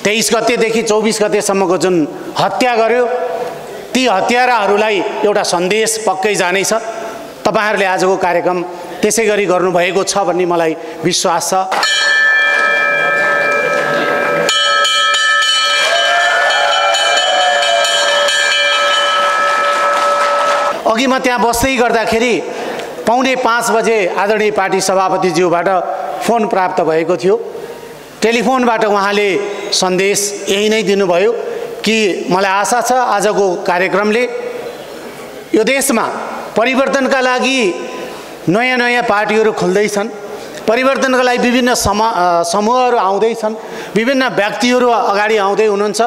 23 गतेदेखि 24 गतेसम्मको जुन हत्या गर्यो ती हत्याराहरूलाई एउटा सन्देश पक्कै जानेछ। तपाईहरुले आजको कार्यक्रम त्यसैगरी गर्नुभएको छ भन्ने मलाई विश्वास छ। अघि म त्यहाँ बस्दै गर्दाखेरि 4:45 बजे आदरणीय पार्टी सभापतिज्यूबाट फोन प्राप्त भएको थियो। टेलिफोनबाट उहाँले सन्देश यही नै दिनुभयो कि मलाई आशा छ आजको कार्यक्रमले यो देशमा परिवर्तनका लागि नयाँ नयाँ पार्टीहरू खुल्दैछन्, परिवर्तनका लागि विभिन्न समूहहरू आउँदैछन्, विभिन्न व्यक्तिहरू अगाडि आउँदै हुनुहुन्छ।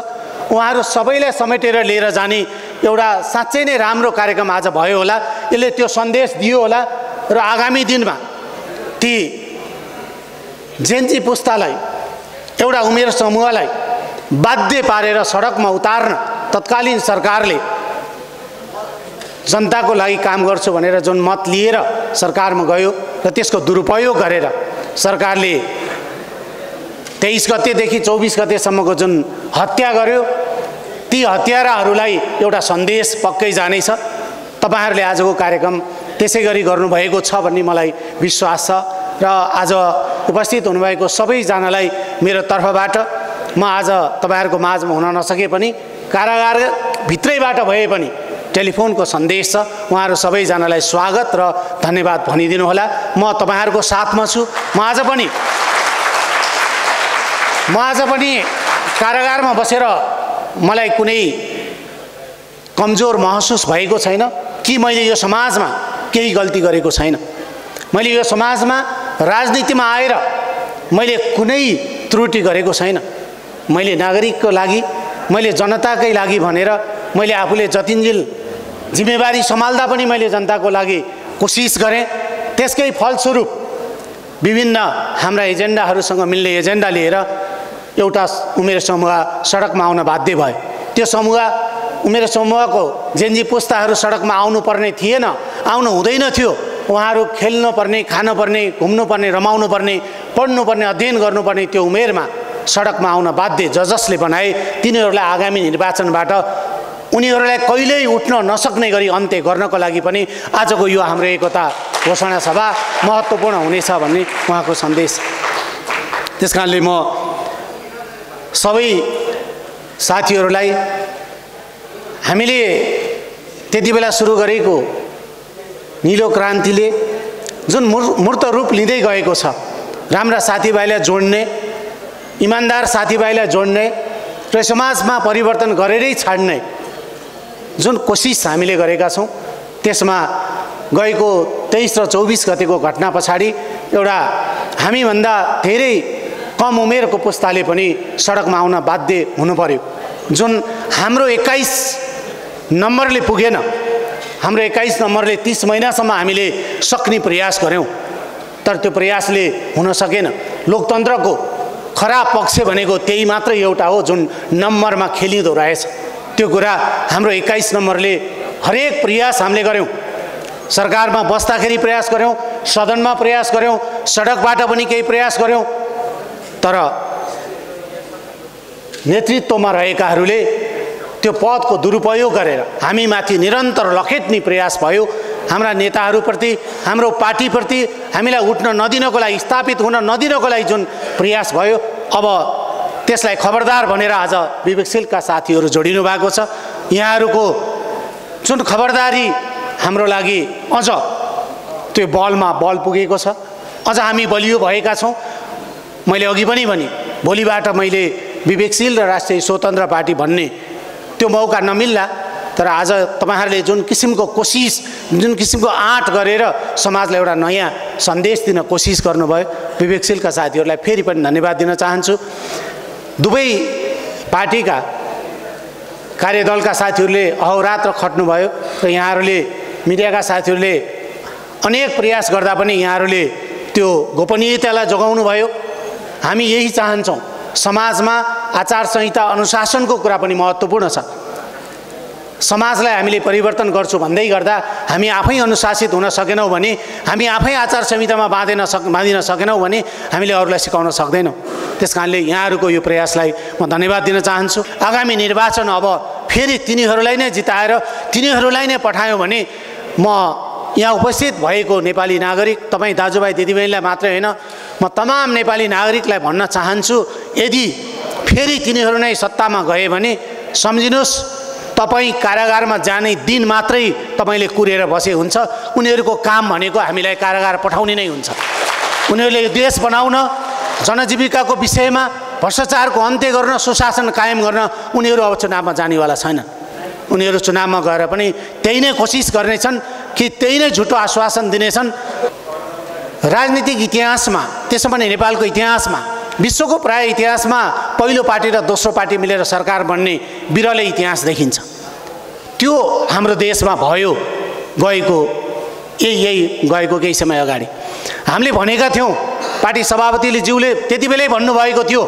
उहाँहरू सबैलाई समेटेर लिएर जाने एउटा साँच्चै नै राम्रो कार्यक्रम आज भयो होला। यसले त्यो सन्देश दियो होला र आगामी दिनमा ती जेनजी पुस्तालाई एउटा उमेर समूहलाई बाध्य पारेर सडकमा उतार्न तत्कालीन सरकारले जनताको लागि काम गर्छु भनेर जुन मत लिएर सरकारमा गयो र त्यसको दुरुपयोग गरेर सरकारले 23 गतेदेखि 24 गतेसम्मको जुन हत्या गर्यो ती हत्याराहरूलाई एउटा सन्देश पक्कै जानेछ। तपाईहरुले आजको कार्यक्रम त्यसैगरी गर्नुभएको छ भन्ने मलाई विश्वास छ र आज उपस्थित हुनुभएको सबैजनालाई मेरो तर्फबाट म आज तपाईहरुको माझमा हुन नसके पनि कारागार भित्रैबाट भए पनि टेलिफोनको सन्देश छ। उहाँहरू सबैजनालाई स्वागत र धन्यवाद भनिदिनु होला। म तपाईहरुको साथमा छु। म आज पनि कारागारमा बसेर मलाई कुनै कमजोर महसुस भएको छैन कि मैले यो समाजमा केही गल्ती गरेको छैन। मैले यो समाजमा राजनीतिमा आएर मैले कुनै त्रुटि गरेको छैन। मैले नागरिकको लागि, मैले जनताकै लागि भनेर मैले आफूले जतिन्जेल जिम्मेवारी सम्हाल्दा पनि मैले जनताको लागि कोसिस गरेँ। त्यसकै फलस्वरूप विभिन्न हाम्रा एजेन्डाहरूसँग मिल्ने एजेन्डा लिएर एउटा उमेर समूह सडकमा आउन बाध्य भयो। त्यो उमेर समूहको जेनजी पुस्ताहरू सडकमा आउनुपर्ने थिएन, आउनु हुँदैन थियो। उहाँहरू खेल्नुपर्ने, खानुपर्ने, घुम्नुपर्ने, रमाउनुपर्ने, पढ्नुपर्ने, अध्ययन गर्नुपर्ने त्यो उमेरमा सडकमा आउन बाध्य जसले बनाए तिनीहरूलाई आगामी निर्वाचनबाट उनीहरूलाई कहिल्यै उठ्न नसक्ने गरी अन्त्य गर्नको लागि पनि आजको यो हाम्रो एकता घोषणा सभा महत्त्वपूर्ण हुनेछ भन्ने उहाँको सन्देश। त्यसकारणले म सबै साथीहरूलाई हामीले त्यति बेला सुरु गरेको नीलो क्रान्तिले जुन मूर्त रूप लिँदै गएको छ, राम्रा साथीभाइलाई जोड्ने, इमानदार साथीभाइलाई जोड्ने र समाजमा परिवर्तन गरेरै छाड्ने जुन कोसिस हामीले गरेका छौँ त्यसमा गएको 23 र 24 गतेको घटना पछाडि एउटा हामीभन्दा धेरै कम उमेरको पुस्ताले पनि सडकमा आउन बाध्य हुनु पर्यो। जुन हाम्रो 21 नम्बरले पुगेन, हाम्रो 21 नम्बरले 30 महिनासम्म हामीले सक्ने प्रयास गऱ्यौँ तर त्यो प्रयासले हुन सकेन। लोकतन्त्रको खराब पक्ष भनेको त्यही मात्र एउटा हो जुन नम्बरमा खेलिँदो रहेछ। त्यो कुरा हाम्रो 21 नम्बरले हरेक प्रयास हामीले गऱ्यौँ। सरकारमा बस्दाखेरि प्रयास गऱ्यौँ, सदनमा प्रयास गऱ्यौँ, सडकबाट पनि केही प्रयास गऱ्यौँ तर नेतृत्वमा रहेकाहरूले त्यो पदको दुरुपयोग गरेर हामीमाथि निरन्तर लखेट्ने प्रयास भयो। हाम्रा नेताहरूप्रति, हाम्रो पार्टीप्रति हामीलाई उठ्न नदिनको लागि, स्थापित हुन नदिनको लागि जुन प्रयास भयो, अब त्यसलाई खबरदार भनेर आज विवेकशीलका साथीहरू जोडिनु भएको छ। यहाँहरूको जुन खबरदारी हाम्रो लागि अझ त्यो बलमा बल पुगेको छ, अझ हामी बलियो भएका छौँ। मैले अघि पनि भने भोलिबाट मैले विवेकशील र राष्ट्रिय स्वतन्त्र पार्टी भन्ने त्यो मौका नमिल्ला तर आज तपाईहरुले जुन किसिमको कोसिस, जुन किसिमको आँट गरेर समाजलाई एउटा नयाँ सन्देश दिन कोसिस गर्नुभयो, विवेकशीलका साथीहरूलाई फेरि पनि धन्यवाद दिन चाहन्छु। दुवै पार्टीका कार्यदलका साथीहरूले अहोरात्र खट्नुभयो र यहाँहरूले मिडियाका साथीहरूले अनेक प्रयास गर्दा पनि यहाँहरूले त्यो गोपनीयतालाई जोगाउनु भयो। हामी यही चाहन्छौँ। समाजमा आचार संहिता अनुशासनको कुरा पनि महत्त्वपूर्ण छ। समाजलाई हामीले परिवर्तन गर्छु भन्दै गर्दा हामी आफै अनुशासित हुन सकेनौँ भने, हामी आफै आचार संहितामा बाँधिन सकेनौँ भने हामीले अरूलाई सिकाउन सक्दैनौँ। त्यस कारणले यहाँहरूको यो प्रयासलाई म धन्यवाद दिन चाहन्छु। आगामी निर्वाचन अब फेरि तिनीहरूलाई नै जिताएर तिनीहरूलाई नै पठायौँ भने म यहाँ उपस्थित भएको नेपाली नागरिक, तपाईँ दाजुभाइ दिदीबहिनीलाई मात्रै होइन, म तमाम नेपाली नागरिकलाई भन्न चाहन्छु, यदि फेरि तिनीहरू नै सत्तामा गए भने सम्झिनुहोस्, तपाईँ कारागारमा जाने दिन मात्रै तपाईँले कुरेर बसे हुन्छ। उनीहरूको काम भनेको हामीलाई कारागार पठाउने नै हुन्छ। उनीहरूले यो देश बनाउन, जनजीविकाको विषयमा भ्रष्टाचारको अन्त्य गर्न, सुशासन कायम गर्न उनीहरू अब चुनावमा जानेवाला छैनन्। उनीहरू चुनावमा गएर पनि त्यही नै कोसिस गर्नेछन् कि त्यही नै झुटो आश्वासन दिनेछन्। राजनीतिक इतिहासमा, त्यसो भने नेपालको इतिहासमा, विश्वको प्राय इतिहासमा पहिलो पार्टी र दोस्रो पार्टी मिलेर सरकार बन्ने बिरलै इतिहास देखिन्छ। त्यो हाम्रो देशमा भयो गएको केही समय अगाडि। हामीले भनेका थियौँ, पार्टी सभापतिले ज्यूले त्यति बेलै भन्नुभएको थियो,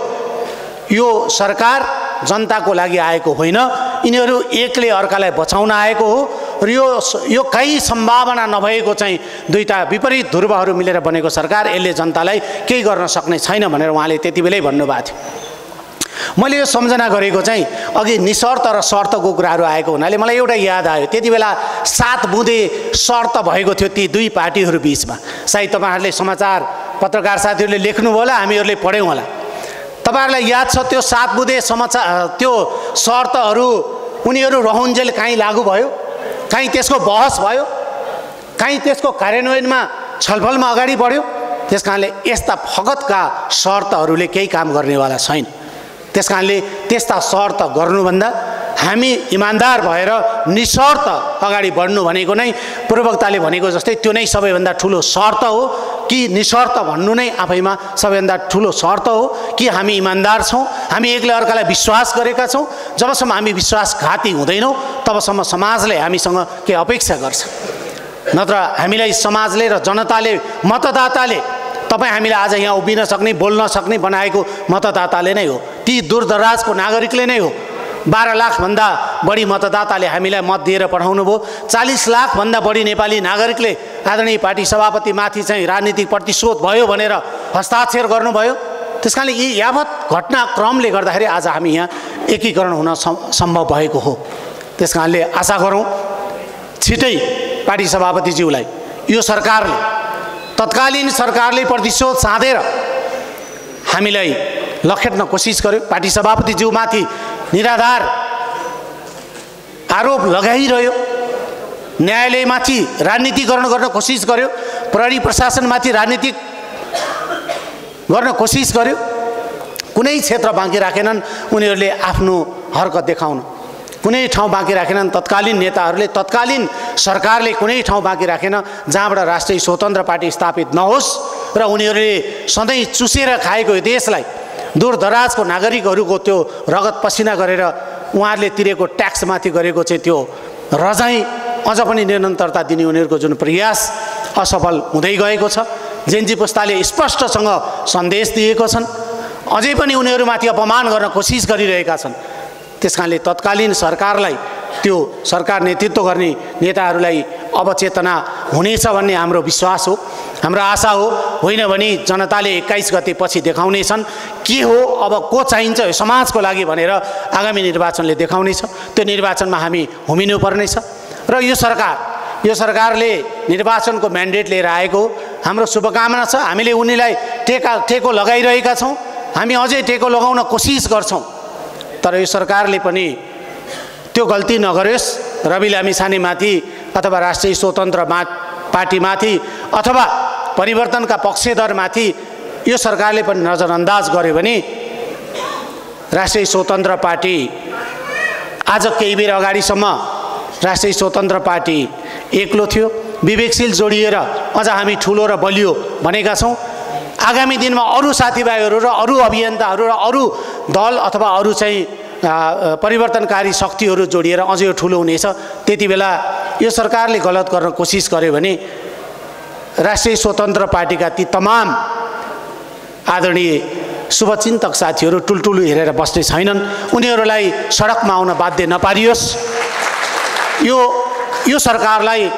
यो सरकार जनताको लागि आएको होइन, यिनीहरू एकले अर्कालाई बचाउन आएको हो र यो कहीँ सम्भावना नभएको चाहिँ दुईटा विपरीत ध्रुवहरू मिलेर बनेको सरकार, यसले जनतालाई केही गर्न सक्ने छैन भनेर उहाँले त्यति बेलै भन्नुभएको थियो। मैले यो सम्झना गरेको चाहिँ अघि निशर्त र शर्तको कुराहरू आएको हुनाले मलाई एउटा याद आयो। त्यति बेला 7 बुँदे शर्त भएको थियो ती दुई पार्टीहरू बिचमा। सायद तपाईँहरूले समाचार पत्रकार साथीहरूले लेख्नुभयो होला, हामीहरूले पढ्यौँ होला। तपाईँहरूलाई याद छ त्यो 7 बुँदे त्यो शर्तहरू उनीहरू रहन्जेल काहीँ लागू भयो, काहीँ त्यसको बहस भयो, काहीँ त्यसको कार्यान्वयनमा छलफलमा अगाडि बढ्यो। त्यस कारणले यस्ता फगतका शर्तहरूले केही काम गर्नेवाला छैन। त्यस कारणले त्यस्ता शर्त गर्नुभन्दा हामी इमान्दार भएर निशर्त अगाडि बढ्नु भनेको नै पूर्ववक्ताले भनेको जस्तै त्यो नै सबैभन्दा ठुलो शर्त हो कि निशर्त भन्नु नै आफैमा सबैभन्दा ठुलो शर्त हो कि हामी इमान्दार छौँ, हामी एकले अर्कालाई विश्वास गरेका छौँ। जबसम्म हामी विश्वासघाती हुँदैनौँ तबसम्म समाजले हामीसँग के अपेक्षा गर्छ। नत्र हामीलाई समाजले र जनताले, मतदाताले, तपाईँ हामीलाई आज यहाँ उभिन सक्ने, बोल्न सक्ने बनाएको मतदाताले नै हो, ती दूरदराजको नागरिकले नै हो। 12 लाखभन्दा बढी मतदाताले हामीलाई मत दिएर पठाउनु भयो। 40 लाखभन्दा बढी नेपाली नागरिकले आदरणीय पार्टी सभापतिमाथि चाहिँ राजनीतिक प्रतिशोध भयो भनेर हस्ताक्षर गर्नुभयो। त्यस कारणले यी यावत घटनाक्रमले गर्दाखेरि आज हामी यहाँ एकीकरण हुन सम्भव भएको हो। त्यस कारणले आशा गरौँ छिटै पार्टी सभापतिज्यूलाई यो सरकारले, तत्कालीन सरकारले प्रतिशोध साधेर हामीलाई लखेट्न कोसिस गर्यो। पार्टी सभापतिज्यूमाथि निराधार आरोप लगाइरह्यो, न्यायालयमाथि राजनीतिकरण गर्न कोसिस गर्यो, प्रहरी प्रशासनमाथि राजनीतिक गर्न कोसिस गर्यो। कुनै क्षेत्र बाँकी राखेनन् उनीहरूले आफ्नो हरकत देखाउन, कुनै ठाउँ बाँकी राखेनन्। तत्कालीन नेताहरूले, तत्कालीन सरकारले कुनै ठाउँ बाँकी राखेन जहाँबाट राष्ट्रिय स्वतन्त्र पार्टी स्थापित नहोस् र उनीहरूले सधैँ चुसेर खाएको यो देशलाई, दूरदराजको नागरिकहरूको त्यो रगत पसिना गरेर उहाँहरूले तिरेको ट्याक्समाथि गरेको चाहिँ त्यो रजाइ अझ पनि निरन्तरता दिने उनीहरूको जुन प्रयास असफल हुँदै गएको छ। जेनजी पुस्ताले स्पष्टसँग सन्देश दिएको छन्, अझै पनि उनीहरूमाथि अपमान गर्न कोसिस गरिरहेका छन्। त्यस कारणले तत्कालीन सरकारलाई, त्यो सरकार नेतृत्व गर्ने नेताहरूलाई अवचेतना हुनेछ भन्ने हाम्रो विश्वास हो, हाम्रो आशा हो। होइन भने जनताले 21 गते पछि देखाउनेछन् के हो, अब को चाहिन्छ यो समाजको लागि भनेर आगामी निर्वाचनले देखाउनेछ। त्यो निर्वाचनमा हामी हुमिनुपर्नेछ र यो सरकारले निर्वाचनको म्यान्डेट लिएर आएको हाम्रो शुभकामना छ। हामीले उनीलाई टेको लगाइरहेका छौँ, हामी अझै टेको लगाउन कोसिस गर्छौँ। तर यो सरकारले पनि त्यो गल्ती नगरोस्, रवि लामिछानेमाथि अथवा राष्ट्रिय स्वतन्त्र पार्टीमाथि अथवा परिवर्तनका पक्षधरमाथि यो सरकारले पनि नजरअन्दाज गर्यो भने राष्ट्रिय स्वतन्त्र पार्टी आज केही बेर अगाडिसम्म राष्ट्रिय स्वतन्त्र पार्टी एक्लो थियो, विवेकशील जोडिएर अझ हामी ठुलो र बलियो भनेका छौँ। आगामी दिनमा अरू साथीभाइहरू र अरू अभियन्ताहरू र अरू दल अथवा अरू चाहिँ परिवर्तनकारी शक्तिहरू जोडिएर अझ यो ठुलो हुनेछ। त्यति बेला यो सरकारले गलत गर्न कोसिस गर्यो भने राष्ट्रिय स्वतन्त्र पार्टीका ती तमाम आदरणीय शुभचिन्तक साथीहरू टुलटुलु हेरेर बस्ने छैनन्। उनीहरूलाई सडकमा आउन बाध्य नपारियोस्। यो सरकारलाई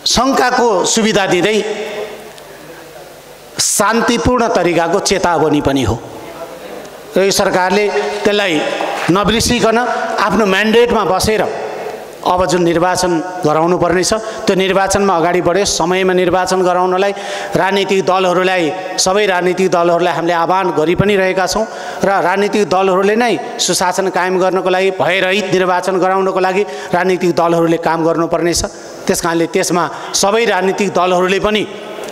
शङ्काको सुविधा दिँदै शान्तिपूर्ण तरिकाको चेतावनी पनि हो र यो सरकारले त्यसलाई नबिर्सिकन आफ्नो म्यान्डेटमा बसेर अब जुन निर्वाचन गराउनु पर्नेछ त्यो निर्वाचनमा अगाडि बढ्यो। समयमा निर्वाचन गराउनलाई राजनीतिक दलहरूलाई सबै राजनीतिक दलहरूलाई हामीले आह्वान गरि पनि रहेका छौँ र राजनीतिक दलहरूले नै सुशासन कायम गर्नको लागि भयरहित निर्वाचन गराउनको लागि राजनीतिक दलहरूले काम गर्नुपर्नेछ। त्यसकारणले त्यसमा सबै राजनीतिक दलहरूले पनि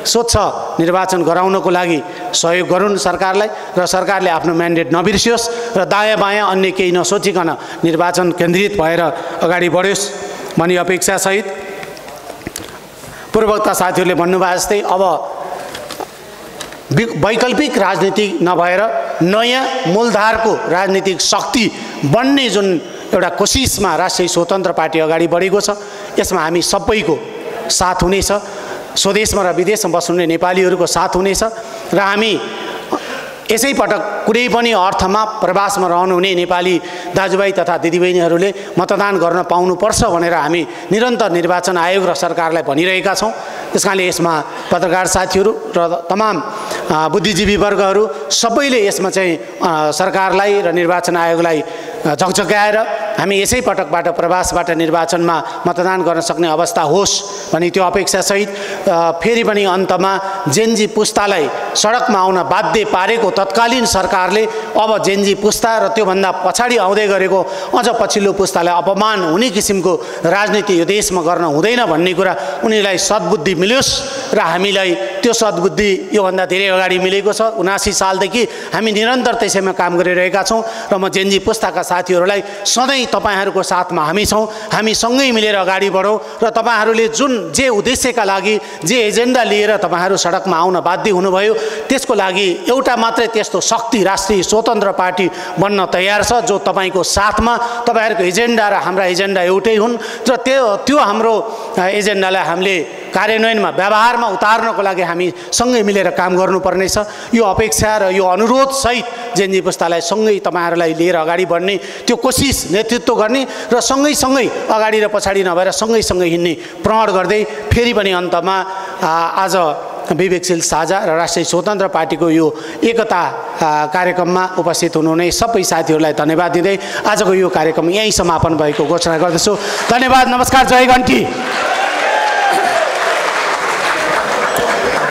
स्वच्छ निर्वाचन गराउनको लागि सहयोग गरून् सरकारलाई र सरकारले आफ्नो म्यान्डेट नबिर्सियोस् र दायाँ बायाँ अन्य केही नसोचिकन निर्वाचन केन्द्रित भएर अगाडि बढोस् भन्ने अपेक्षासहित पूर्ववक्ता साथीहरूले भन्नुभयो जस्तै अब वैकल्पिक राजनीति नभएर नयाँ मूलधारको राजनीतिक शक्ति बन्ने जुन एउटा कोसिसमा राष्ट्रिय स्वतन्त्र पार्टी अगाडि बढेको छ यसमा हामी सबैको साथ हुनेछ। स्वदेशमा र विदेशमा बस्नुहुने नेपालीहरूको साथ हुनेछ र हामी यसै पटक कुनै पनि अर्थमा प्रवासमा रहनुहुने नेपाली दाजुभाइ तथा दिदीबहिनीहरूले मतदान गर्न पाउनुपर्छ भनेर हामी निरन्तर निर्वाचन आयोग र सरकारलाई भनिरहेका छौँ। त्यसकारणले यसमा पत्रकार साथीहरू र तमाम बुद्धिजीवी वर्गहरू सबैले यसमा चाहिँ सरकारलाई र निर्वाचन आयोगलाई झकझक्याएर हामी यसै पटकबाट प्रवासबाट निर्वाचनमा मतदान गर्न सक्ने अवस्था होस् भन्ने त्यो अपेक्षासहित फेरि पनि अन्तमा जेनजी पुस्तालाई सडकमा आउन बाध्य पारेको तत्कालीन सरकारले अब जेनजी पुस्ता र त्योभन्दा पछाडि आउँदै गरेको अझ पछिल्लो पुस्तालाई अपमान हुने किसिमको राजनीति यो देशमा गर्न हुँदैन भन्ने कुरा उनीहरूलाई सद्बुद्धि मिलोस् र हामीलाई त्यो सद्बुद्धि योभन्दा धेरै अगाडि मिलेको छ। 79 सालदेखि हामी निरन्तर त्यसैमा काम गरिरहेका छौँ र म जेनजी पुस्ताका साथीहरूलाई सधैँ तपाईहरूको साथमा हामी छौँ। हामी सँगै मिलेर अगाडि बढौँ र तपाईहरूले जे उद्देश्यका लागि जे एजेन्डा लिएर तपाईहरू सडकमा आउन बाध्य हुनुभयो त्यसको लागि एउटा मात्रै त्यस्तो शक्ति राष्ट्रिय स्वतन्त्र पार्टी बन्न तयार छ जो तपाईको साथमा तपाईहरूको एजेन्डा र हाम्रा एजेन्डा एउटै हुन् र त्यो हाम्रो एजेन्डालाई हामीले कार्यान्वयनमा व्यवहारमा उतार्नको लागि हामी सँगै मिलेर काम गर्नुपर्नेछ। यो अपेक्षा र यो अनुरोध सहित जेनजी पुस्तालाई सँगै तपाईहरूलाई लिएर अगाडि बढ्ने त्यो कोसिस नेतृत्व गर्ने र सँगै अगाडि र पछाडि नभएर सँगै हिँड्ने प्रण गर्दै फेरि पनि अन्तमा आज विवेकशील साझा र राष्ट्रिय स्वतन्त्र पार्टीको यो एकता कार्यक्रममा उपस्थित हुनुहुने सबै साथीहरूलाई धन्यवाद दिँदै आजको यो कार्यक्रम यहीँ समापन भएको घोषणा गर्दछु। धन्यवाद, नमस्कार, जय घन्टी।